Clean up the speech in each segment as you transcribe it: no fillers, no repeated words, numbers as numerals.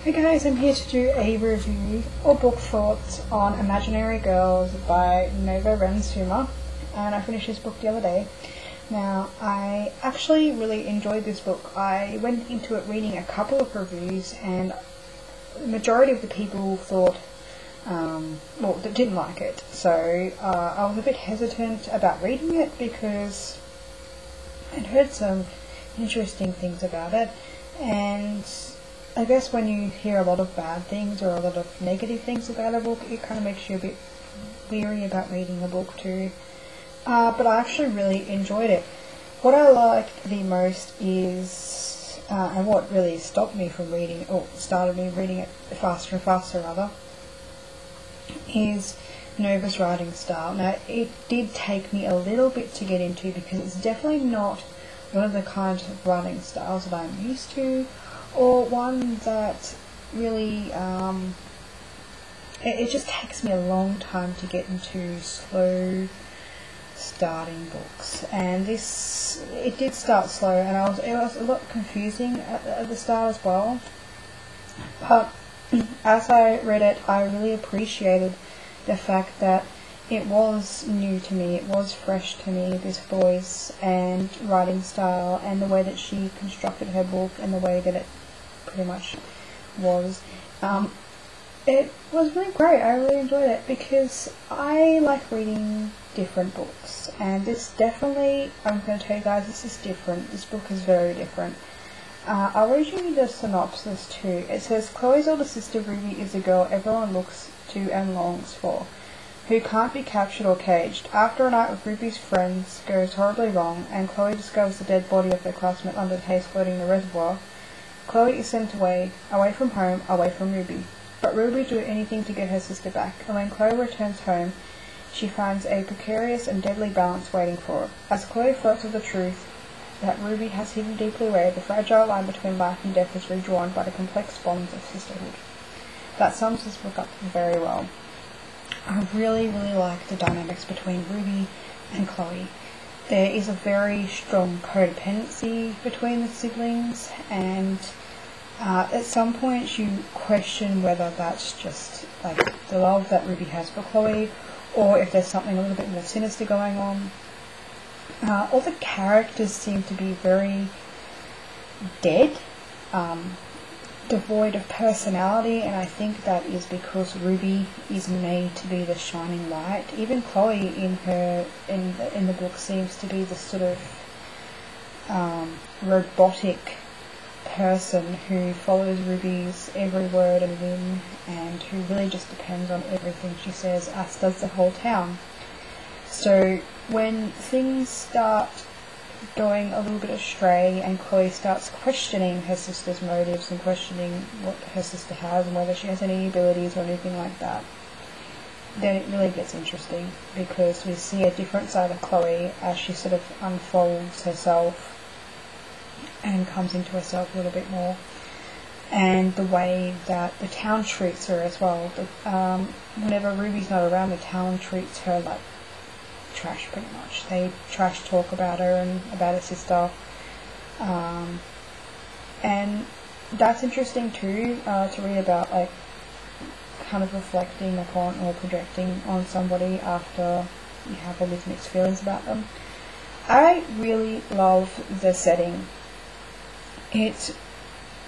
Hey guys, I'm here to do a review or book thoughts on Imaginary Girls by Ren Suma, and I finished this book the other day. Now, I actually really enjoyed this book. I went into it reading a couple of reviews, and the majority of the people thought, that didn't like it. So I was a bit hesitant about reading it because I'd heard some interesting things about it, and I guess when you hear a lot of bad things or a lot of negative things about a book, it kind of makes you a bit leery about reading a book too. But I actually really enjoyed it. What I liked the most is, and what really stopped me from reading, or started me reading it faster and faster rather, is Nova's writing style. Now, it did take me a little bit to get into because it's definitely not one of the kinds of writing styles that I'm used to, or one that really, it just takes me a long time to get into slow starting books, and it did start slow, and it was a lot confusing at the start as well, but as I read it, I really appreciated the fact that it was new to me, it was fresh to me, this voice and writing style, and the way that she constructed her book, and the way that it pretty much was. It was really great. I really enjoyed it because I like reading different books, and this definitely, I'm going to tell you guys, this is different. This book is very different. I'll read you the synopsis too. It says, Chloe's older sister Ruby is a girl everyone looks to and longs for, who can't be captured or caged. After a night with Ruby's friends goes horribly wrong, and Chloe discovers the dead body of her classmate under the haze floating in the reservoir, Chloe is sent away from home, away from Ruby. But Ruby will do anything to get her sister back, and when Chloe returns home, she finds a precarious and deadly balance waiting for her. As Chloe flirts with the truth that Ruby has hidden deeply away, the fragile line between life and death is redrawn by the complex bonds of sisterhood. That sums this book up very well. I really, really like the dynamics between Ruby and Chloe. There is a very strong codependency between the siblings, and at some point you question whether that's just like the love that Ruby has for Chloe, or if there's something a little bit more sinister going on. All the characters seem to be very dead, devoid of personality, and I think that is because Ruby is made to be the shining light. Even Chloe in the book seems to be the sort of robotic person who follows Ruby's every word and whim, and who really just depends on everything she says, as does the whole town. So when things start going a little bit astray and Chloe starts questioning her sister's motives and questioning what her sister has and whether she has any abilities or anything like that, then it really gets interesting, because we see a different side of Chloe as she sort of unfolds herself and comes into herself a little bit more, and the way that the town treats her as well. Whenever Ruby's not around, the town treats her like trash, pretty much. They trash talk about her and about her sister, and that's interesting too, to read about, like, kind of reflecting upon or projecting on somebody after you have all these mixed feelings about them. I really love the setting. I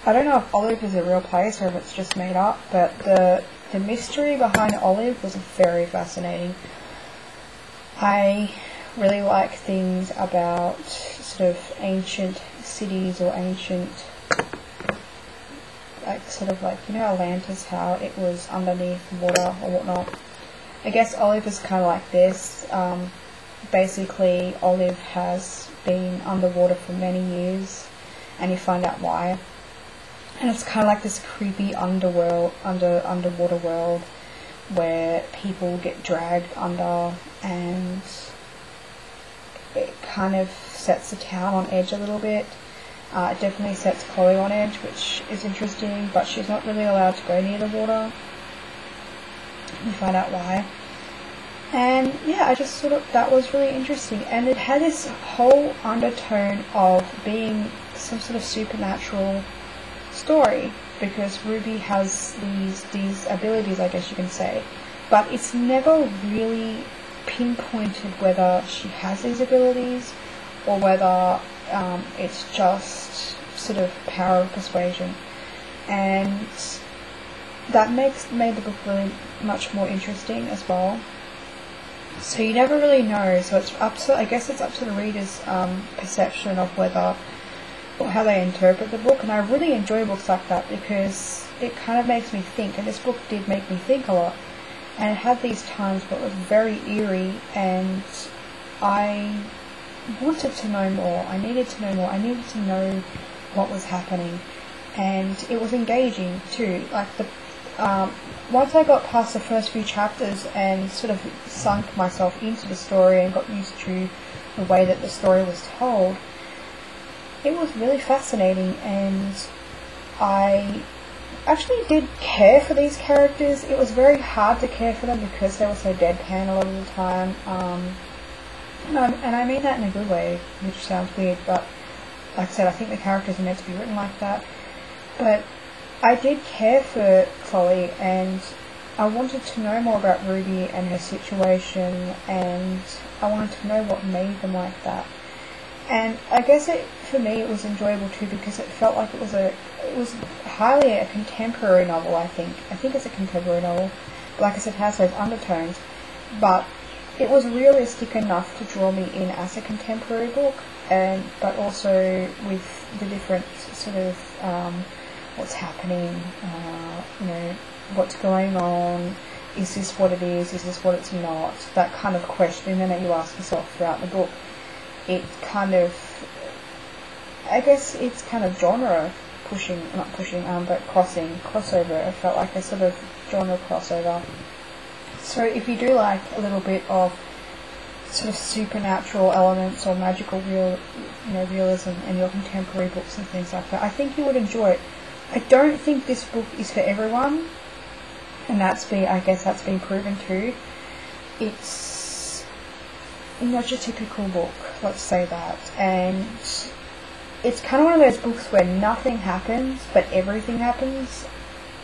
don't know if Olive is a real place or if it's just made up, but the mystery behind Olive was very fascinating. I really like things about sort of ancient cities, or ancient, like, sort of like, you know, Atlantis, how it was underneath water or whatnot. I guess Olive is kind of like this. Basically, Olive has been underwater for many years, and you find out why. And it's kind of like this creepy underwater world where people get dragged under, and it kind of sets the town on edge a little bit. It definitely sets Chloe on edge, which is interesting, but she's not really allowed to go near the water. You find out why. And yeah, I just thought that was really interesting, and it had this whole undertone of being some sort of supernatural story. because Ruby has these abilities, I guess you can say, but it's never really pinpointed whether she has these abilities or whether it's just sort of power of persuasion, and that made the book really much more interesting as well. So you never really know. So it's up to, I guess it's up to the reader's perception of whether or how they interpret the book. And I really enjoy books like that because it kind of makes me think. And this book did make me think a lot. And it had these times where it was very eerie, and I wanted to know more. I needed to know more. I needed to know what was happening, and it was engaging too. Like once I got past the first few chapters and sort of sunk myself into the story and got used to the way that the story was told, it was really fascinating, and I actually did care for these characters. It was very hard to care for them because they were so deadpan a lot of the time, and I mean that in a good way, which sounds weird, but like I said, I think the characters are meant to be written like that. But I did care for Chloe, and I wanted to know more about Ruby and her situation, and I wanted to know what made them like that. And I guess for me it was enjoyable too because it felt like it was highly a contemporary novel. I think it's a contemporary novel. Like I said, it has those undertones, but it was realistic enough to draw me in as a contemporary book, but also with the different sort of what's happening, what's going on, is this what it is this what it's not, that kind of question that you ask yourself throughout the book. It kind of, I guess it's kind of genre but crossover. It felt like a sort of genre crossover. So if you do like a little bit of sort of supernatural elements or magical realism in your contemporary books and things like that, I think you would enjoy it. I don't think this book is for everyone, and that's been proven too. It's not your typical book, let's say that, and it's kind of one of those books where nothing happens but everything happens.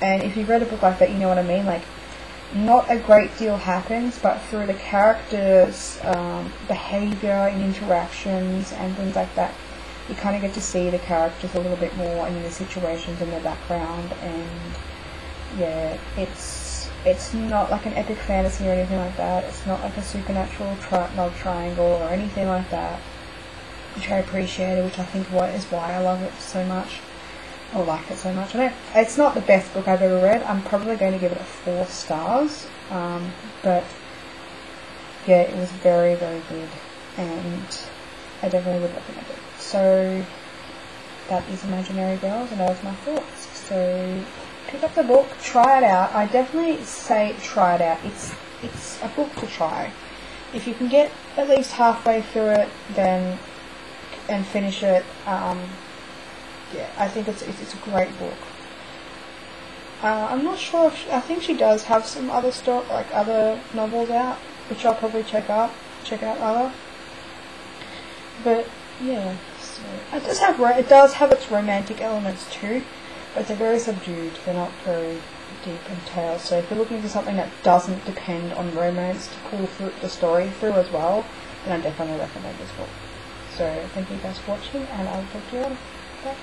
And if you've read a book like that, you know what I mean. Like, not a great deal happens, but through the characters' behaviour and interactions and things like that, you kind of get to see the characters a little bit more and the situations in their background. And yeah, it's not like an epic fantasy or anything like that. It's not like a supernatural love triangle or anything like that, which I appreciated, which I think is why I love it so much, or like it so much. It's not the best book I've ever read. I'm probably going to give it 4 stars, but yeah, it was very, very good, and I definitely would recommend it. So that is Imaginary Girls, and that was my thoughts. So pick up the book, try it out. I definitely say try it out. It's a book to try. If you can get at least halfway through it, then and finish it, yeah, I think it's a great book. I'm not sure if I think she does have some other other novels out, which I'll probably check out rather. But yeah, so it does have its romantic elements too, but they're very subdued. They're not very deep and tale. So if you're looking for something that doesn't depend on romance to pull through the story through as well, then I definitely recommend this book. So thank you guys for watching, and I'll talk to you later. Bye.